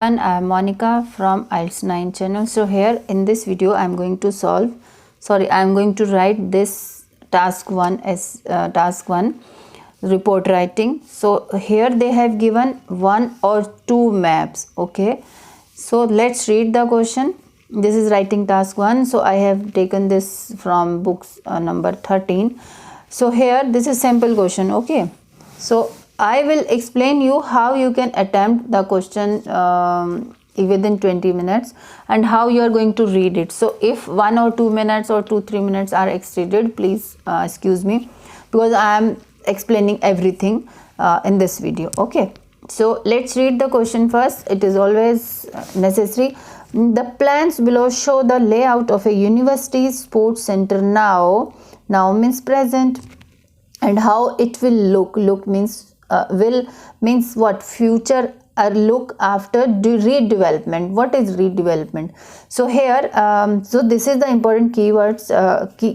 And I am Monica from IELTS 9 channel. So here in this video I am going to write this task 1 as task 1 report writing. So here they have given one or two maps. Okay, so let's read the question. This is writing task 1. So I have taken this from books number 13. So here this is simple question. Okay, so I will explain you how you can attempt the question within 20 minutes and how you are going to read it. So if 1 or 2 minutes or 2-3 minutes are exceeded, please excuse me, because I am explaining everything in this video. Okay, so let's read the question first. It is always necessary. The plans below show the layout of a university sports center now means present, and how it will look means will means what, future look after redevelopment. What is redevelopment? So here so this is the important keywords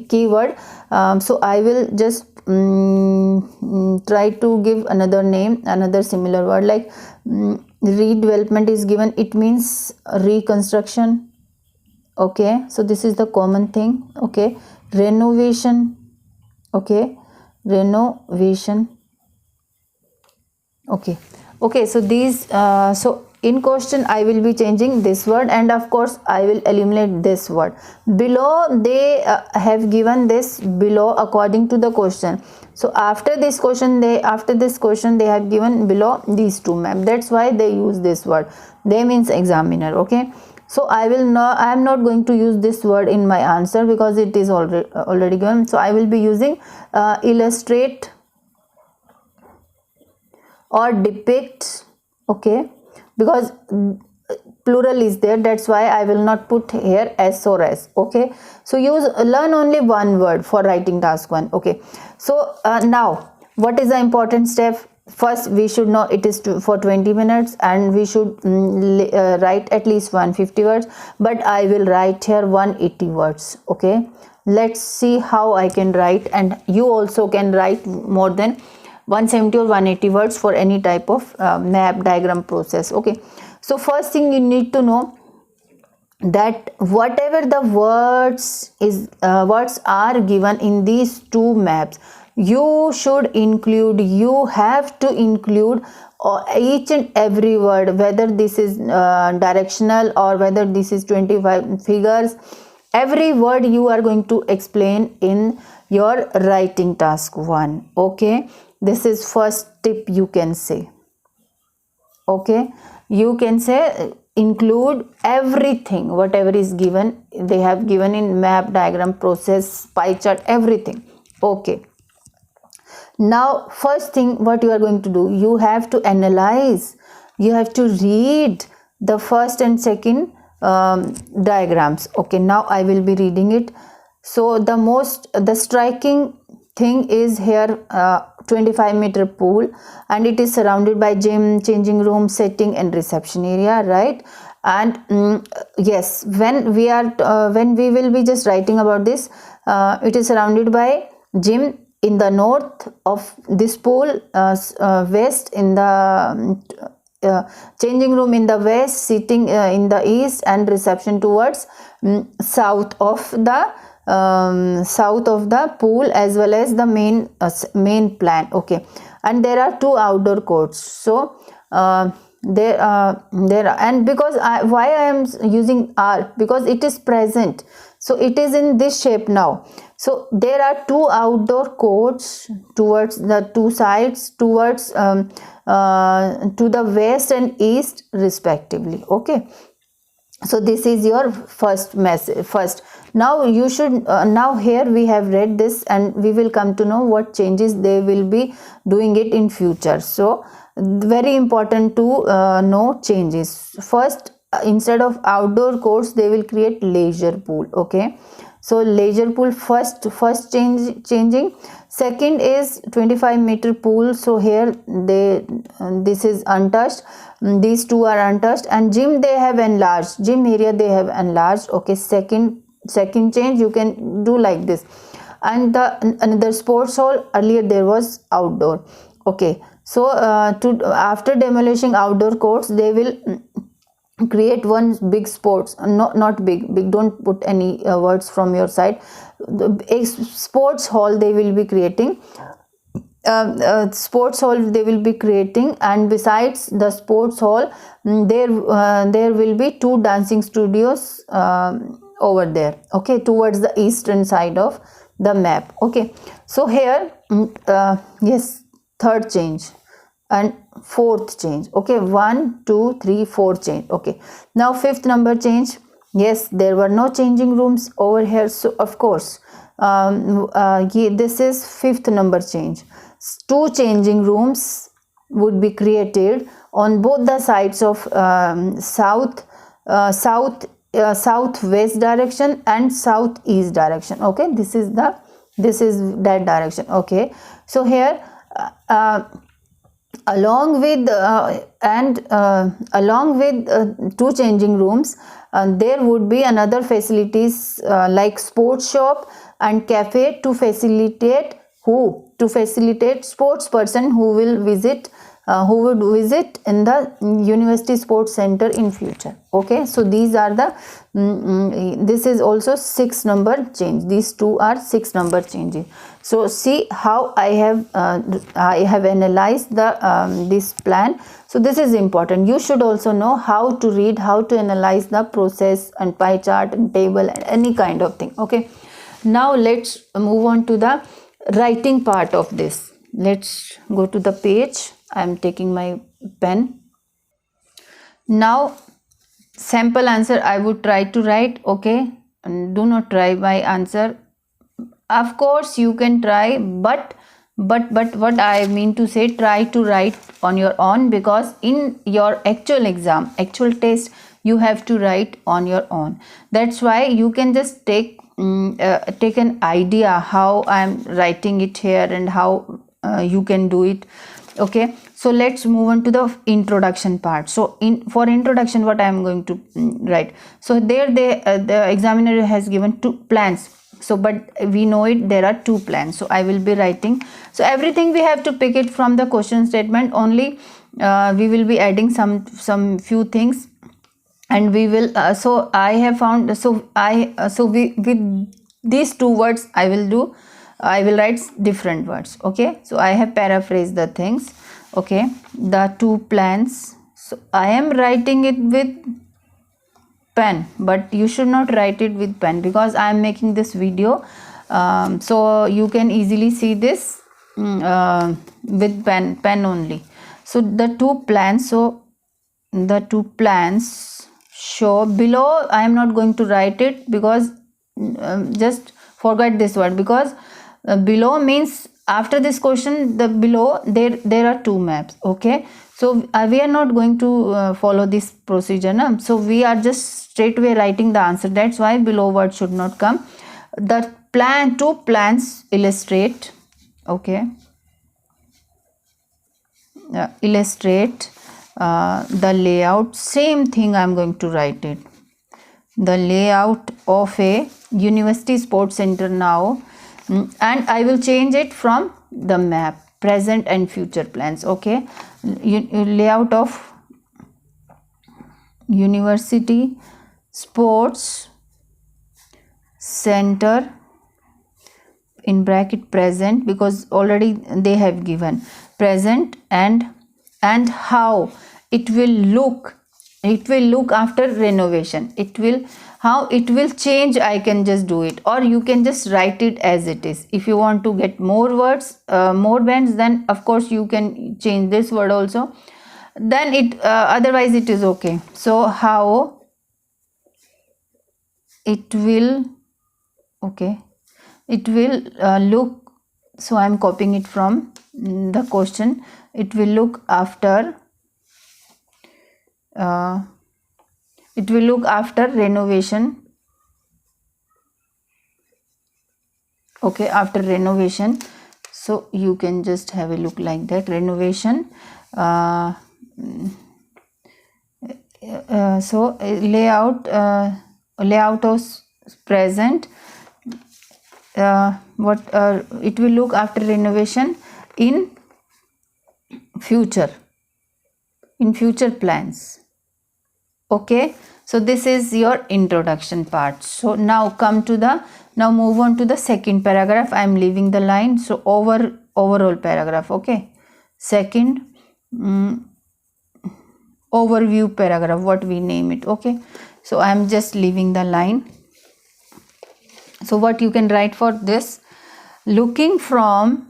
keyword. So I will just try to give another name, another similar word, like redevelopment is given. It means reconstruction. Okay, so this is the common thing. Okay, renovation. Okay, renovation. Okay, so these so in question I will be changing this word, and of course I will eliminate this word. Below they have given this below according to the question. So after this question they have given below these two maps. That's why they use this word. They means examiner. Okay, so I am not going to use this word in my answer because it is already given. So I will be using illustrate or depict. Okay, because plural is there, that's why I will not put here s or s. Okay, so learn only one word for writing task 1. Okay, so now what is the important step? First we should know it is for 20 minutes and we should write at least 150 words, but I will write here 180 words. Okay, let's see how I can write, and you also can write more than 170 or 180 words for any type of map diagram process. Okay, so first thing you need to know that whatever the words are given in these two maps, you have to include each and every word, whether this is directional or whether this is 25 figures. Every word you are going to explain in your writing task 1. Okay, this is first tip you can say. Okay, you can say include everything, whatever is given. They have given in map diagram process, pie chart, everything. Okay, now first thing what you are going to do, you have to analyze, you have to read the first and second diagrams. Okay, now I will be reading it. So the striking thing is here 25-meter pool, and it is surrounded by gym, changing room, setting and reception area, right? And yes, when we will be just writing about this, it is surrounded by gym in the north of this pool, west in the changing room in the west, sitting in the east, and reception towards south of the pool, as well as the main plan. Okay, and there are two outdoor courts. So there are, and because why I am using are, because it is present, so it is in this shape now. So there are two outdoor courts towards the two sides, towards to the west and east respectively. Okay, so this is your first message. Now you should now here we have read this, and we will come to know what changes they will be doing it in future. So very important to know changes. First, instead of outdoor courts they will create leisure pool. Okay, so leisure pool first changing. Second is 25-meter pool. So here this is untouched, these two are untouched, and gym they have enlarged, gym area they have enlarged. Okay, second change you can do like this. And another sports hall, earlier there was outdoor. Okay, so after demolishing outdoor courts, they will create one big sports, not big, don't put any words from your side. A sports hall they will be creating, sports hall they will be creating, and besides the sports hall, there will be 2 dancing studios over there, okay, towards the eastern side of the map. Okay, so here yes, third change and fourth change. Okay, 1 2 3 4 change. Okay, now fifth number change. Yes, there were no changing rooms over here, so of course this is fifth number change. 2 changing rooms would be created on both the sides of southwest direction and southeast direction. Okay, this is that direction. Okay, so here along with 2 changing rooms, there would be another facilities like sports shop and cafe to facilitate sports person who would visit in the university sports center in future. Okay, so these are the this is also 6 number change. These 2 are 6 number changes. So see how I have analyzed the this plan. So this is important. You should also know how to read, how to analyze the process and pie chart and table and any kind of thing. Okay, now let's move on to the writing part of this. Let's go to the page. I am taking my pen. Now sample answer I would try to write. Okay, and do not try my answer. Of course you can try, but what I mean to say, try to write on your own, because in your actual exam, actual test, you have to write on your own. That's why you can just take an idea how I am writing it here and how you can do it. Okay, so let's move on to the introduction part. So for introduction, what I am going to write. So there the examiner has given 2 plans. So but we know it, there are 2 plans. So I will be writing. So everything we have to pick it from the question statement only. We will be adding some few things, and we will so I have found, with these 2 words I will write different words. Okay, so I have paraphrased the things. Okay, the 2 plans. So I am writing it with pen, but you should not write it with pen, because I am making this video, so you can easily see this with pen only. So the 2 plans. So the 2 plans show below. I am not going to write it, because just forget this word, because below means after this question, the below there are 2 maps. Okay, so we are not going to follow this procedure now. So we are just straight away writing the answer. That's why below word should not come. The 2 plans illustrate. Okay, illustrate the layout. Same thing I am going to write it. The layout of a university sports center now, and I will change it from the map, present and future plans. Okay, layout of university sports center, in bracket present, because already they have given present, and how it will look. It will look after renovation. How it will change, I can just do it, or you can just write it as it is. If you want to get more words, more bands, then of course you can change this word also. Then it otherwise it is okay. So how it will, okay, it will look. So I am copying it from the question. It will look after renovation. Okay, after renovation. So you can just have a look like that, renovation. So layout of present, it will look after renovation in future plans. Okay, so this is your introduction part. So now move on to the second paragraph. I am leaving the line. So overall paragraph. Okay, second overview paragraph, what we name it. Okay, so I am just leaving the line. So what you can write for this, looking from,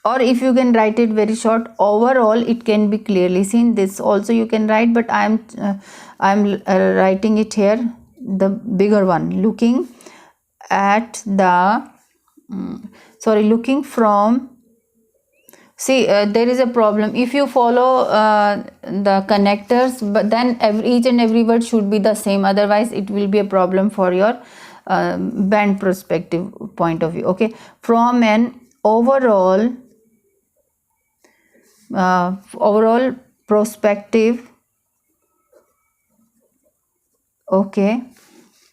or if you can write it very short, overall it can be clearly seen. This also you can write, but I'm writing it here, the bigger one. Looking at the looking from, see, there is a problem if you follow the connectors, but then each and every word should be the same, otherwise it will be a problem for your band perspective point of view. Okay, from an overall perspective, okay,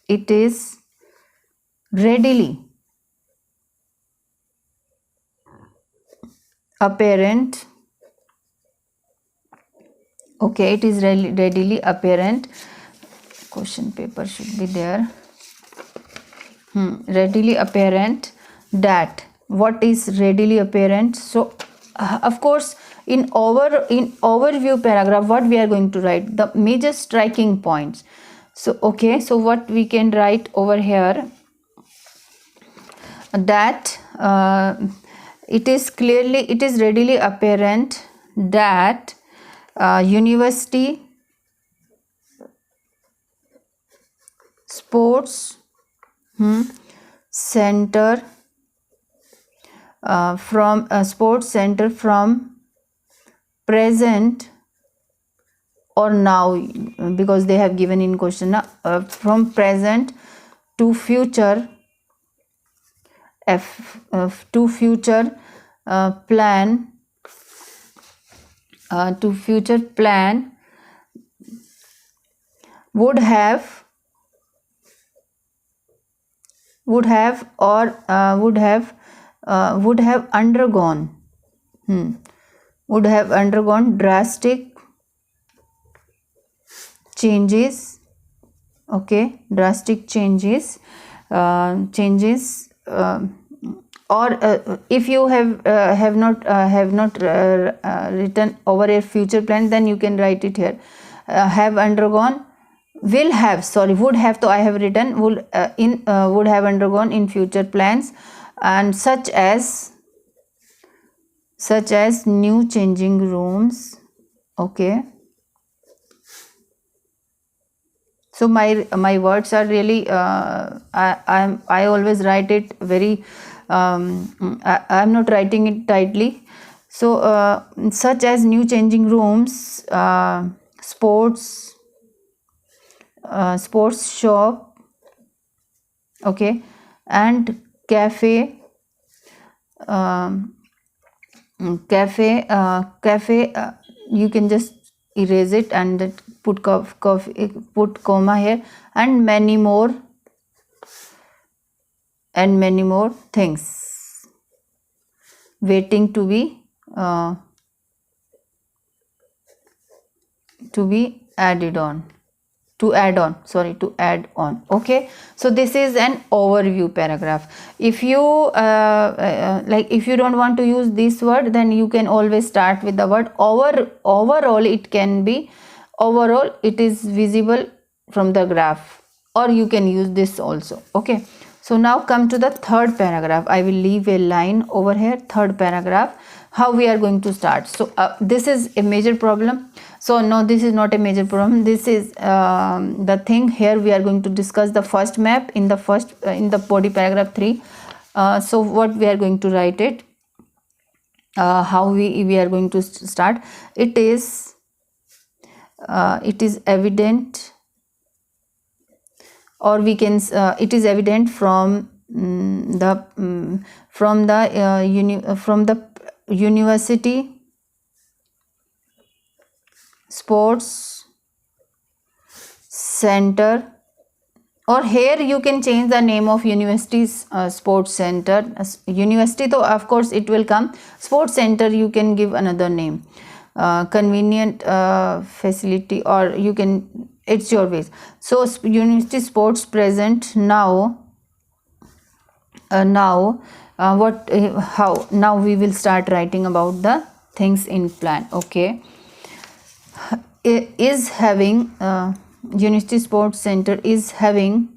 it is readily apparent. Okay, it is readily apparent. Question paper should be there. Readily apparent that, what is readily apparent? So of course, in overview paragraph, what we are going to write, the major striking points. So okay, so what we can write over here, that it is readily apparent that university sports center from sports center from present or now, because they have given in question, from present to future, to future plan, would have undergone drastic changes. Okay, drastic changes, or if you have not written over a future plan, then you can write it here, have undergone, will have, would have, so I have written would have undergone in future plans, and such as new changing rooms. Okay, so my words are really I always write it very I'm not writing it tightly. So such as new changing rooms, sports shop, okay, and cafe, you can just erase it and put comma here, and many more things waiting to be added on. To add on. Okay, so this is an overview paragraph. If you if you don't want to use this word, then you can always start with the word overall. It can be overall, it is visible from the graph, or you can use this also. Okay, so now come to the third paragraph. I will leave a line over here. Third paragraph, how we are going to start. So this is a major problem. So no, this is not a major problem. This is the thing. Here we are going to discuss the first map in the body paragraph 3. So what we are going to write it, how we are going to start. It is evident, or we can it is evident from the university sports center, or here you can change the name of university's sports center. University, though of course it will come. Sports center, you can give another name, convenient facility, or you can it's your wish. So university sports present now. What how now we will start writing about the things in plan. Okay, is having University Sports Center is having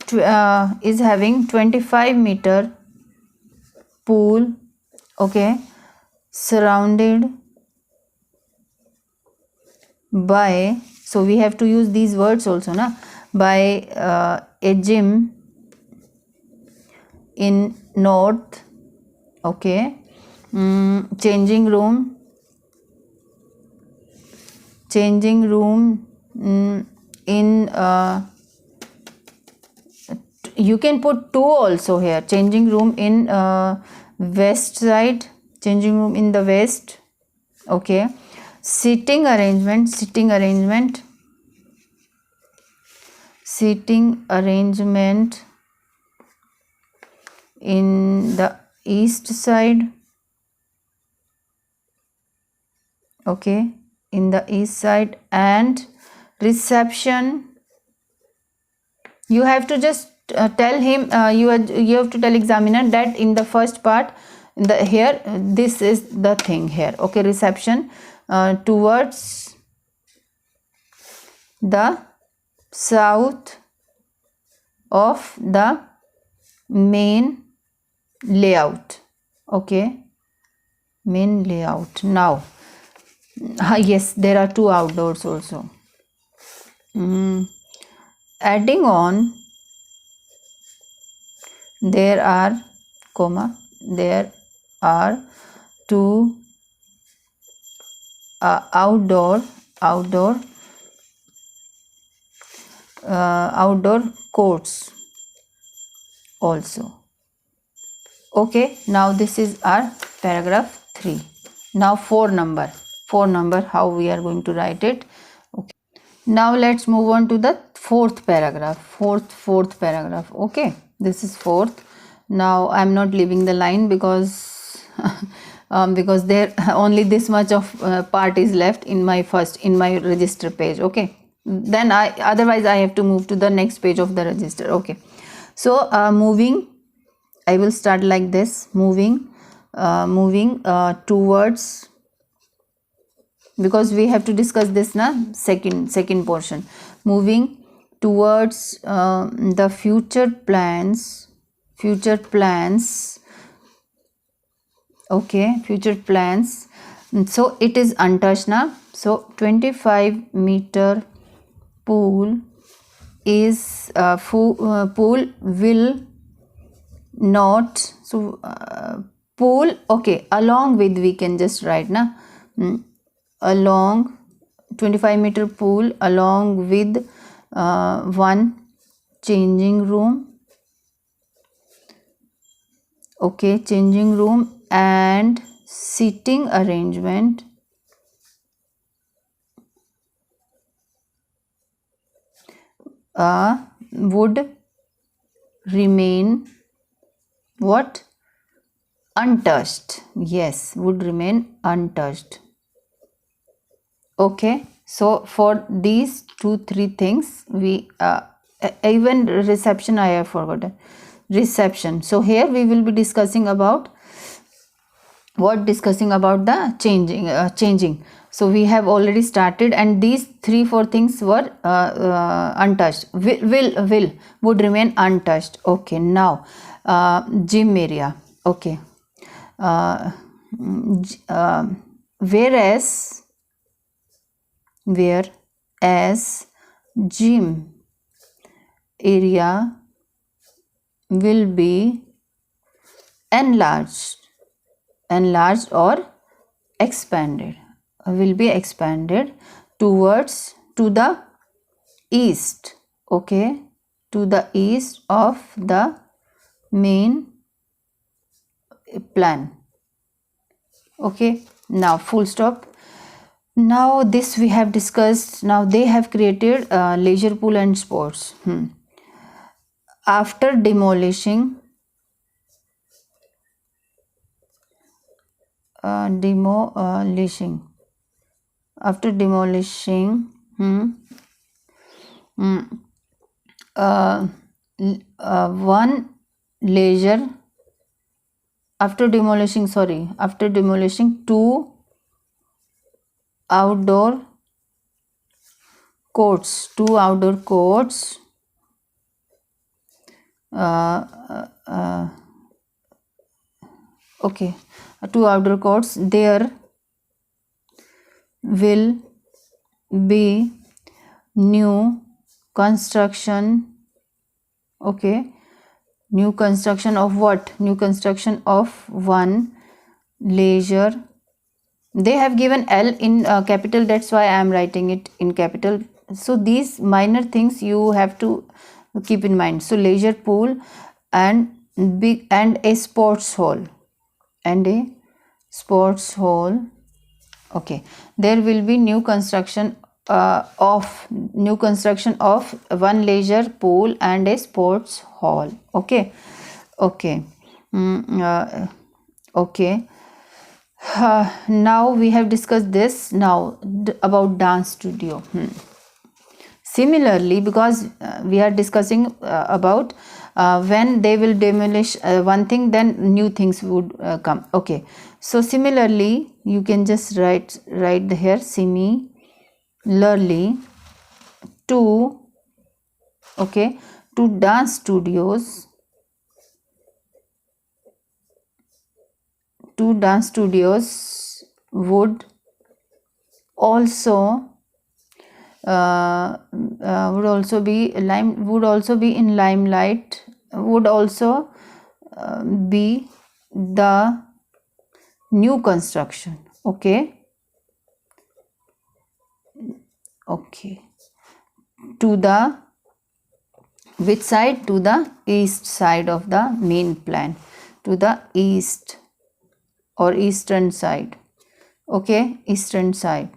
25-meter pool, okay, surrounded by, so we have to use these words also na, by a gym in north, okay, changing room in you can put two also here, changing room in west side, changing room in the west, okay, sitting arrangement in the east side, okay, in the east side, and reception, you have to just tell him, you have to tell examiner that in the first part, here this is the thing here, okay, reception towards the south of the main layout, okay, main layout. Now yes, there are two outdoors also. Adding on, there are two outdoor courts also, okay. Now this is our paragraph 3. Now 4 number how we are going to write it, okay. Now let's move on to the fourth paragraph, fourth paragraph, okay. This is fourth. Now I'm not leaving the line because because there only this much of part is left in my register page, okay. Then otherwise I have to move to the next page of the register, okay. So moving, I will start like this, moving towards, because we have to discuss this na, second portion, moving towards the future plans, okay, future plans. So it is untouched na, so 25-meter pool is pool will not, so pool, okay, along with, we can just write na, along 25-meter pool along with one changing room, okay, changing room and sitting arrangement would remain what? Untouched. Yes, would remain untouched. Okay, so for these 2-3 things, we even reception I have forgotten. Reception. So here we will be discussing about what? Discussing about the changing. So we have already started, and these 3-4 things were untouched. Would remain untouched. Okay, now gym area. Okay, whereas gym area will be enlarged or expanded, will be expanded towards, to the east, okay, to the east of the main plan, okay. Now full stop. Now this we have discussed. Now they have created leisure pool and sports. After demolishing after demolishing one leisure after demolishing two outdoor courts okay, two outdoor courts, there will be new construction. Okay, new construction of what? New construction of one leisure. They have given L in capital, that's why I am writing it in capital. So these minor things you have to keep in mind. So leisure pool and a sports hall Okay, there will be new construction of one leisure pool and a sports hall. Okay. Okay. Now we have discussed this. Now about dance studio. Similarly, because we are discussing about when they will demolish one thing, then new things would come. Okay, so similarly you can just write here, similarly to dance studios would also be in limelight, would also be the new construction. Okay, to the which side? To the east side of the main plan, to the east or eastern side. Okay, eastern side.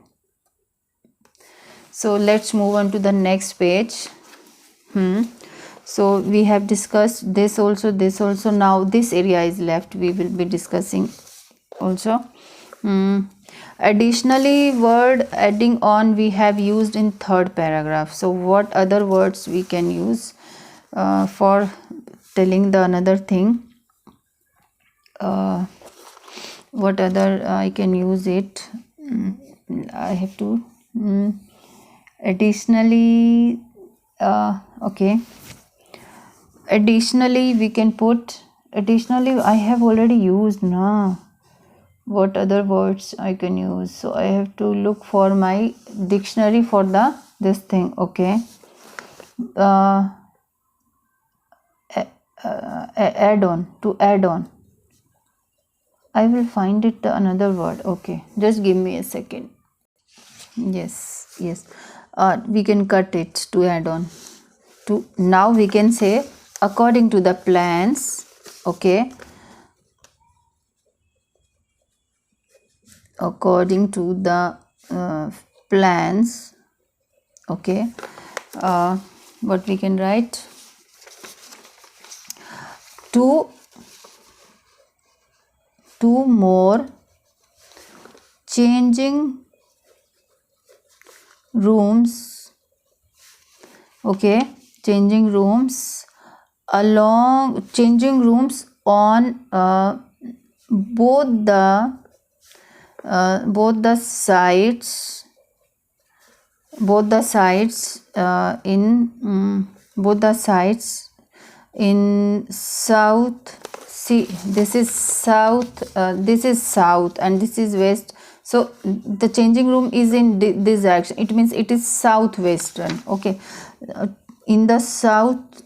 So let's move on to the next page. So we have discussed this also. Now this area is left, we will be discussing also. Additionally, word adding on we have used in third paragraph. So what other words we can use for telling the another thing? What other I can use it? I have to additionally. Okay, additionally we can put additionally. I have already used now. What other words I can use? So I have to look for my dictionary for this thing. Okay, add on. To add on, I will find it another word. Okay, just give me a second. Yes. We can cut it to add on. To now we can say according to the plans. Okay, according to the plans. Okay, what we can write? Two more changing rooms. Okay, changing rooms on both the sides in south. See, this is south, and this is west. So the changing room is in this direction. It means it is southwestern. Okay, in the south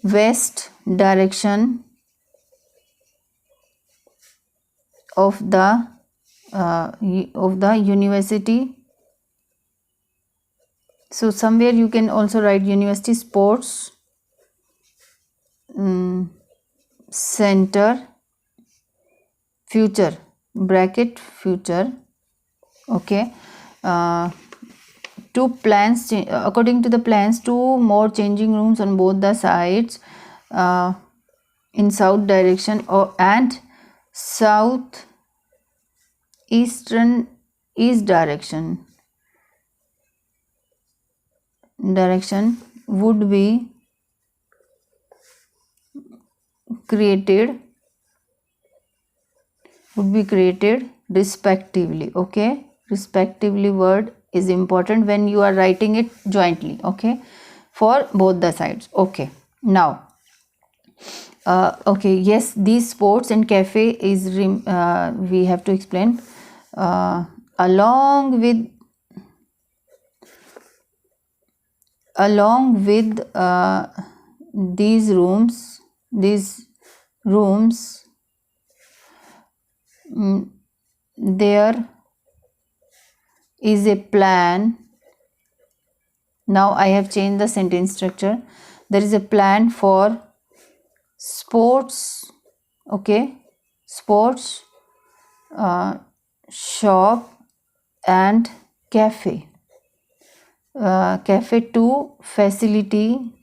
west direction of the university. So somewhere you can also write university sports center future bracket future. Okay, according to the plans, two more changing rooms on both the sides in south direction and south eastern east direction would be created respectively. Okay, respectively word is important when you are writing it jointly, okay, for both the sides. Okay, now okay, yes, these sports and cafe is we have to explain along with these rooms there is a plan. Now I have changed the sentence structure. There is a plan for sports, okay, sports shop and cafe to facilitate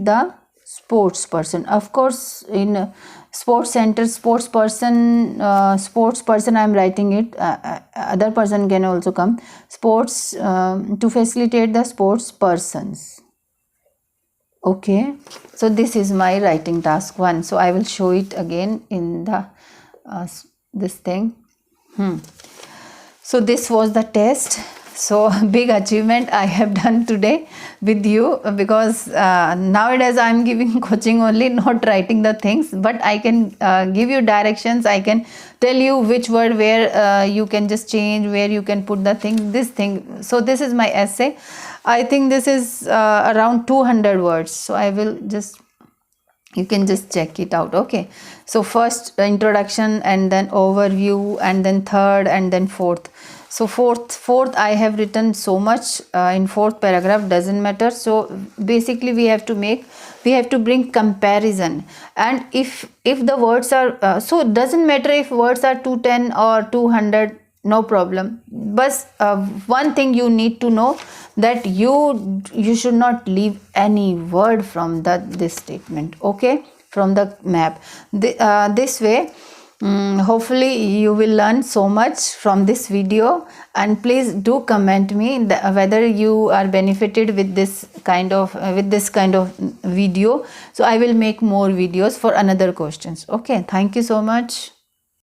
the sports person. Of course, in sports center, sports person I am writing it, other person can also come. Sports to facilitate the sports persons. Okay, so this is my writing task 1. So I will show it again in the this thing. So this was the test. So big achievement I have done today with you, because nowadays I am giving coaching only, not writing the things, but I can give you directions. I can tell you which word where you can just change, where you can put the thing. So this is my essay. I think this is around 200 words. So I will just, you can just check it out. Okay, so first introduction, and then overview, and then third, and then fourth. So fourth I have written so much in fourth paragraph, doesn't matter. So basically we have to bring comparison, and if the words are so doesn't matter if words are 210 or 200, no problem. But one thing you need to know, that you should not leave any word from this statement, okay, from the map. This way hopefully you will learn so much from this video. And please do comment me whether you are benefited with this kind of video. So I will make more videos for another questions. Okay, thank you so much.